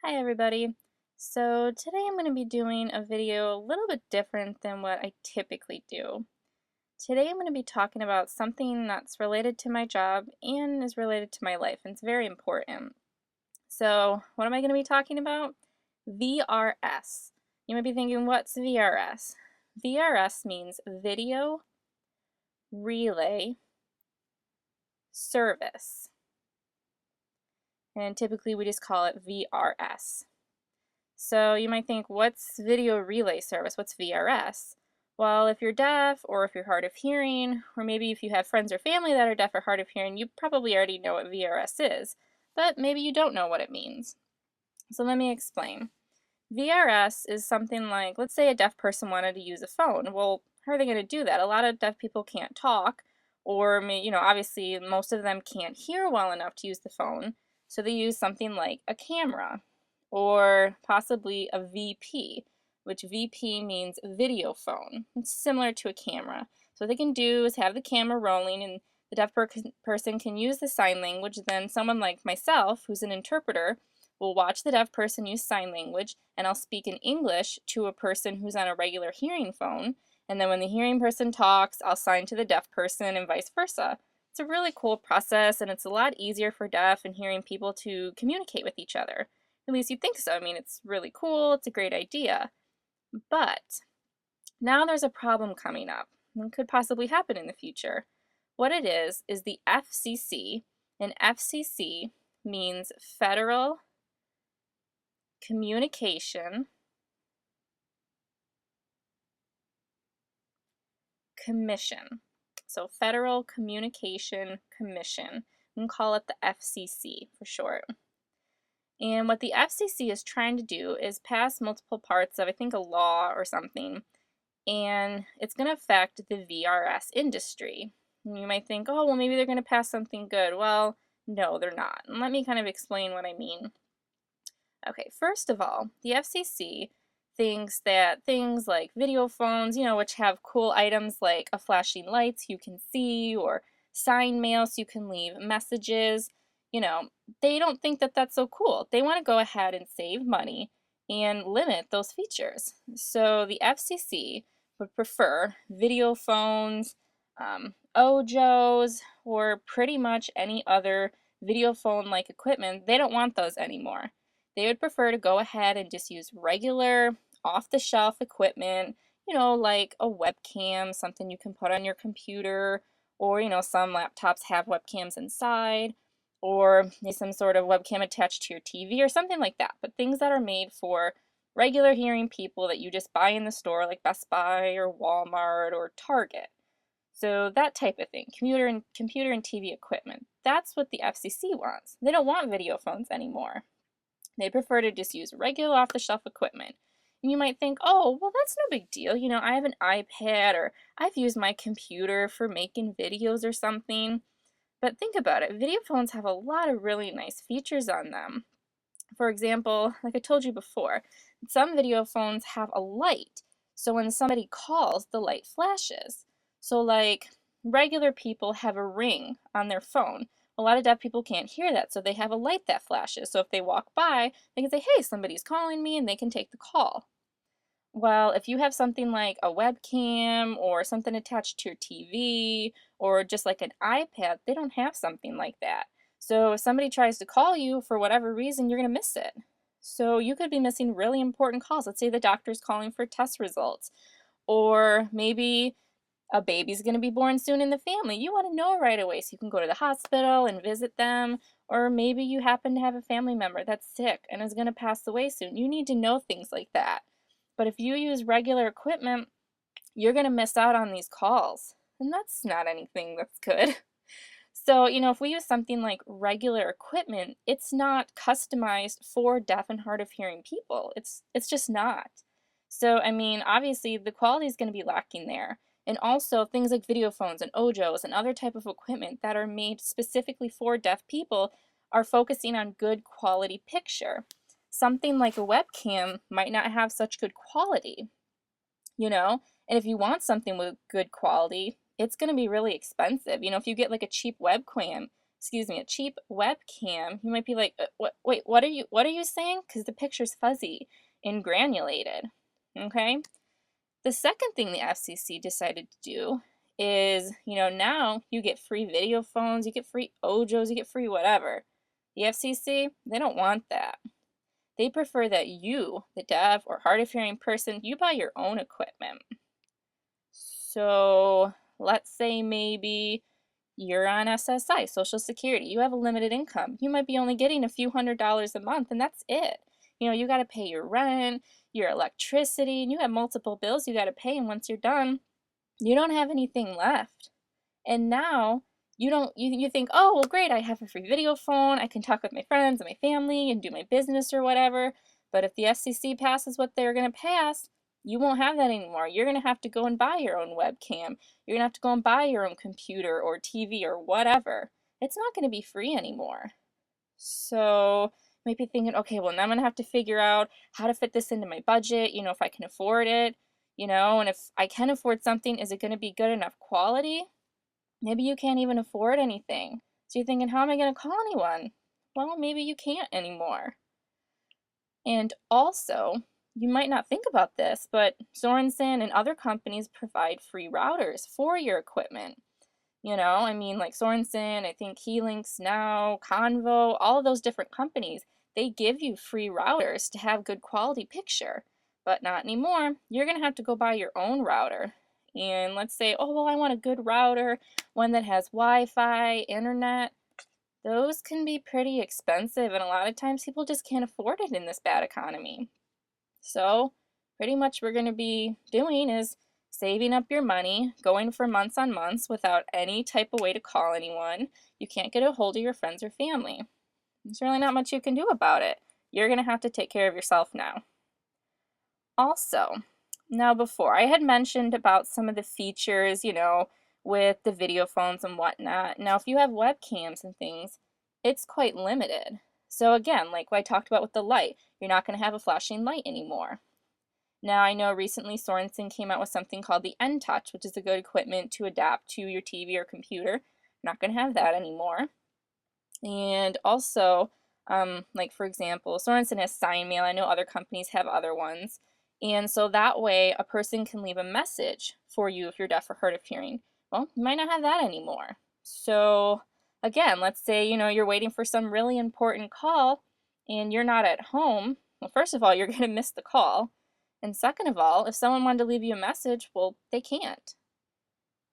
Hi everybody. So today I'm going to be doing a video a little bit different than what I typically do. Today I'm going to be talking about something that's related to my job and is related to my life, and it's very important. So what am I going to be talking about? VRS. You might be thinking, what's VRS? VRS means Video Relay Service, and typically we just call it VRS. So you might think, what's video relay service? What's VRS? Well, if you're deaf or if you're hard of hearing, or maybe if you have friends or family that are deaf or hard of hearing, you probably already know what VRS is, but maybe you don't know what it means. So let me explain. VRS is something like, let's say a deaf person wanted to use a phone. Well, how are they going to do that? A lot of deaf people can't talk, or obviously most of them can't hear well enough to use the phone, so they use something like a camera or possibly a VP, which VP means video phone. It's similar to a camera. So what they can do is have the camera rolling, and the deaf person can use the sign language. Then someone like myself, who's an interpreter, will watch the deaf person use sign language, and I'll speak in English to a person who's on a regular hearing phone. And then when the hearing person talks, I'll sign to the deaf person and vice versa. It's a really cool process, and it's a lot easier for deaf and hearing people to communicate with each other. At least you think so. I mean, it's really cool. It's a great idea. But now there's a problem coming up, and could possibly happen in the future. What it is the FCC, and FCC means Federal Communication Commission. So Federal Communication Commission. We can call it the FCC for short. And what the FCC is trying to do is pass multiple parts of, I think, a law or something, and it's going to affect the VRS industry. And you might think, oh, well, maybe they're going to pass something good. Well, no, they're not. And let me kind of explain what I mean. Okay, first of all, the FCC thinks that things like video phones, which have cool items like a flashing lights you can see, or sign mail so you can leave messages, they don't think that that's so cool. They want to go ahead and save money and limit those features. So the FCC would prefer video phones, OJOs, or pretty much any other video phone-like equipment. They don't want those anymore. They would prefer to go ahead and just use regular off-the-shelf equipment, like a webcam, something you can put on your computer, or, some laptops have webcams inside, or some sort of webcam attached to your TV or something like that. But things that are made for regular hearing people that you just buy in the store, like Best Buy or Walmart or Target. So that type of thing, computer and TV equipment. That's what the FCC wants. They don't want video phones anymore. They prefer to just use regular off-the-shelf equipment. And you might think, oh, well, that's no big deal. I have an iPad, or I've used my computer for making videos or something. But think about it. Video phones have a lot of really nice features on them. For example, like I told you before, some video phones have a light. So when somebody calls, the light flashes. So like regular people have a ring on their phone. A lot of deaf people can't hear that, so they have a light that flashes. So if they walk by, they can say, hey, somebody's calling me, and they can take the call. Well, if you have something like a webcam or something attached to your TV or just like an iPad, they don't have something like that. So if somebody tries to call you for whatever reason, you're going to miss it. So you could be missing really important calls. Let's say the doctor's calling for test results, or maybe a baby's going to be born soon in the family. You want to know right away so you can go to the hospital and visit them, or maybe you happen to have a family member that's sick and is going to pass away soon. You need to know things like that. But if you use regular equipment, you're going to miss out on these calls, and that's not anything that's good. So, if we use something like regular equipment, it's not customized for deaf and hard of hearing people. It's just not. So, I mean, obviously the quality is going to be lacking there. And also things like video phones and OJOs and other type of equipment that are made specifically for deaf people are focusing on good quality picture. Something like a webcam might not have such good quality, And if you want something with good quality, it's going to be really expensive. If you get like a cheap webcam, a cheap webcam, you might be like, wait, what are you saying? Because the picture's fuzzy and granulated, okay? The second thing the FCC decided to do is, now you get free video phones, you get free Ojos, you get free whatever. The FCC, they don't want that. They prefer that you, the deaf or hard of hearing person, you buy your own equipment. So let's say maybe you're on SSI, Social Security, you have a limited income. You might be only getting a few $100s a month, and that's it. You got to pay your rent, your electricity, and you have multiple bills you got to pay, and once you're done, you don't have anything left. And now you think, oh, well, great, I have a free video phone, I can talk with my friends and my family and do my business or whatever. But if the FCC passes what they're going to pass, you won't have that anymore. You're going to have to go and buy your own webcam. You're going to have to go and buy your own computer or TV or whatever. It's not going to be free anymore. So you might be thinking, okay, well, now I'm going to have to figure out how to fit this into my budget, if I can afford it, and if I can afford something, is it going to be good enough quality? Maybe you can't even afford anything. So you're thinking, how am I going to call anyone? Well, maybe you can't anymore. And also, you might not think about this, but Sorensen and other companies provide free routers for your equipment. Like Sorensen, I think Helinks now, Convo, all of those different companies, they give you free routers to have good quality picture. But not anymore. You're going to have to go buy your own router. And let's say, oh, well, I want a good router, one that has Wi-Fi, internet. Those can be pretty expensive, and a lot of times people just can't afford it in this bad economy. So pretty much what we're going to be doing is saving up your money, going for months on months without any type of way to call anyone. You can't get a hold of your friends or family. There's really not much you can do about it. You're going to have to take care of yourself now. Also, now before, I had mentioned about some of the features, with the video phones and whatnot. Now, if you have webcams and things, it's quite limited. So again, like I talked about with the light, you're not going to have a flashing light anymore. Now, I know recently Sorensen came out with something called the N-Touch, which is a good equipment to adapt to your TV or computer. You're not going to have that anymore. And also, like for example, Sorensen has sign mail. I know other companies have other ones. And so that way a person can leave a message for you if you're deaf or hard of hearing. Well, you might not have that anymore. So again, let's say, you're waiting for some really important call and you're not at home. Well, first of all, you're going to miss the call. And second of all, if someone wanted to leave you a message, well, they can't.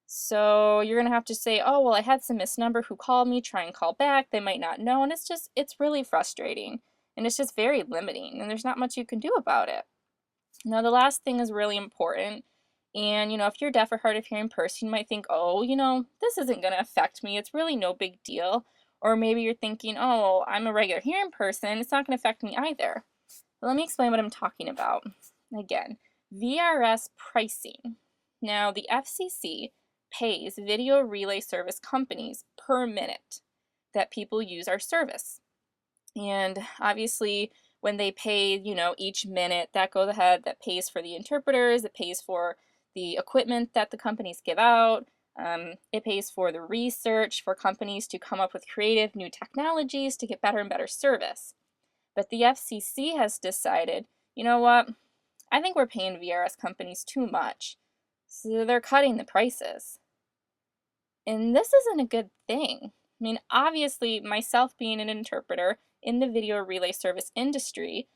So you're going to have to say, oh, well, I had some missed number who called me, try and call back. They might not know. And it's really frustrating. And it's just very limiting. And there's not much you can do about it. Now, the last thing is really important. And, if you're a deaf or hard of hearing person, you might think, oh, this isn't going to affect me. It's really no big deal. Or maybe you're thinking, oh, I'm a regular hearing person. It's not going to affect me either. But let me explain what I'm talking about. Again, VRS pricing. Now, the FCC pays video relay service companies per minute that people use our service. And obviously, when they pay, each minute, that goes ahead, that pays for the interpreters, it pays for the equipment that the companies give out, it pays for the research for companies to come up with creative new technologies to get better and better service. But the FCC has decided, you know what, I think we're paying VRS companies too much. So they're cutting the prices. And this isn't a good thing. Obviously, myself being an interpreter in the video relay service industry,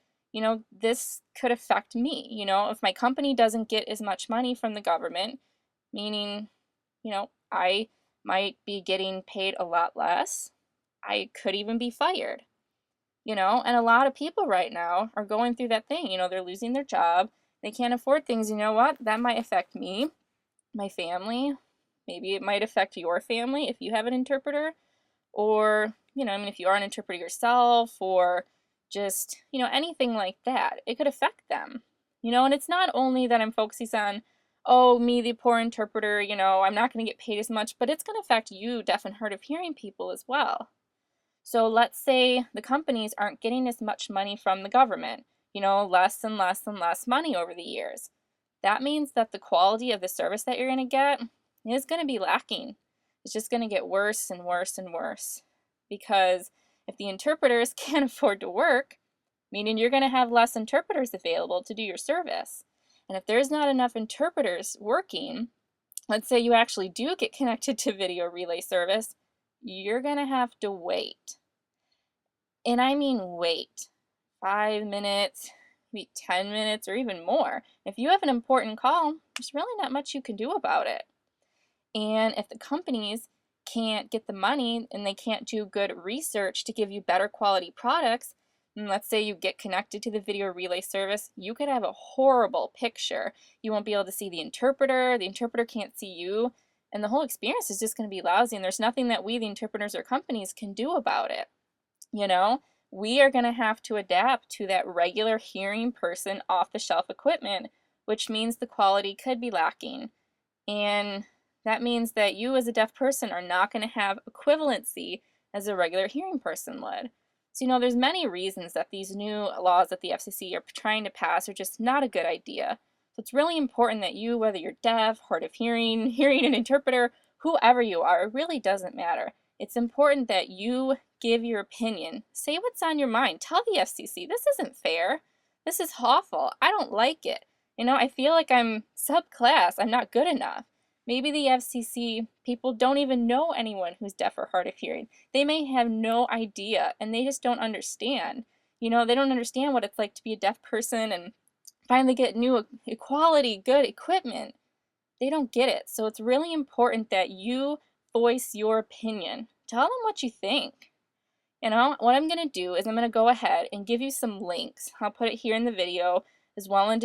this could affect me. If my company doesn't get as much money from the government, meaning, I might be getting paid a lot less, I could even be fired. And a lot of people right now are going through that thing. They're losing their job. They can't afford things. You know what? That might affect me, my family. Maybe it might affect your family if you have an interpreter. Or, if you are an interpreter yourself or just, anything like that. It could affect them. And it's not only that I'm focusing on, oh, me, the poor interpreter, I'm not going to get paid as much, but it's going to affect you, deaf and hard of hearing people as well. So let's say the companies aren't getting as much money from the government, less and less and less money over the years. That means that the quality of the service that you're going to get is going to be lacking. It's just going to get worse and worse and worse. because if the interpreters can't afford to work, meaning you're going to have less interpreters available to do your service. And if there's not enough interpreters working, let's say you actually do get connected to video relay service, you're going to have to wait. And I mean wait. 5 minutes, maybe 10 minutes, or even more. If you have an important call, there's really not much you can do about it. And if the companies can't get the money and they can't do good research to give you better quality products, and let's say you get connected to the video relay service, you could have a horrible picture. You won't be able to see the interpreter can't see you, and the whole experience is just going to be lousy, and there's nothing that we, the interpreters or companies, can do about it. You know, we are going to have to adapt to that regular hearing person off-the-shelf equipment, which means the quality could be lacking. And that means that you as a deaf person are not going to have equivalency as a regular hearing person would. So, there's many reasons that these new laws that the FCC are trying to pass are just not a good idea. So it's really important that you, whether you're deaf, hard of hearing, hearing an interpreter, whoever you are, it really doesn't matter. It's important that you give your opinion. Say what's on your mind. Tell the FCC, this isn't fair. This is awful. I don't like it. I feel like I'm subclass. I'm not good enough. Maybe the FCC people don't even know anyone who's deaf or hard of hearing. They may have no idea, and they just don't understand. They don't understand what it's like to be a deaf person and finally get new equality, good equipment. They don't get it. So it's really important that you voice your opinion. Tell them what you think. What I'm going to do is I'm going to go ahead and give you some links. I'll put it here in the video as well in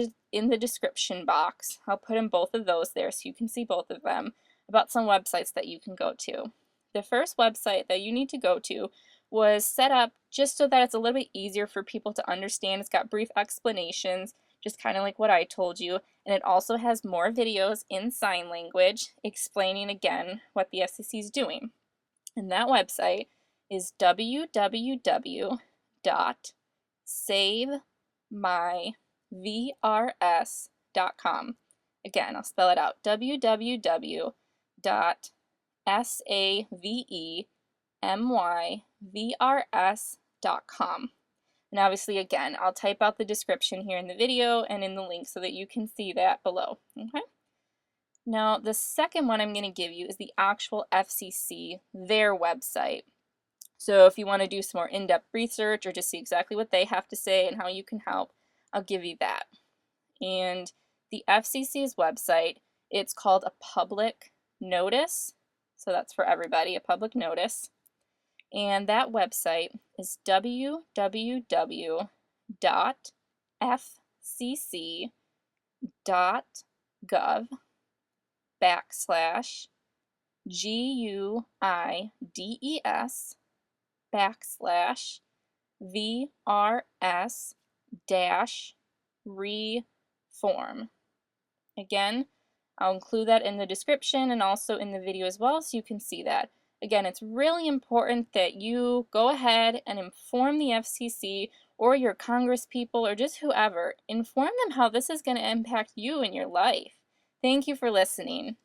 the description box. I'll put in both of those there so you can see both of them about some websites that you can go to. The first website that you need to go to was set up just so that it's a little bit easier for people to understand. It's got brief explanations, just kind of like what I told you, and it also has more videos in sign language explaining again what the FCC is doing. And that website is www.savemyVRS.com. Again, I'll spell it out, www.savemyVRS.com. And obviously, again, I'll type out the description here in the video and in the link so that you can see that below. Okay. Now, the second one I'm going to give you is the actual FCC, their website. So if you want to do some more in-depth research or just see exactly what they have to say and how you can help, I'll give you that. And the FCC's website, it's called a public notice. So that's for everybody, a public notice. And that website is www.fcc.gov/VRS-reform. Again, I'll include that in the description and also in the video as well so you can see that. Again, it's really important that you go ahead and inform the FCC or your Congress people or just whoever. Inform them how this is going to impact you in your life. Thank you for listening.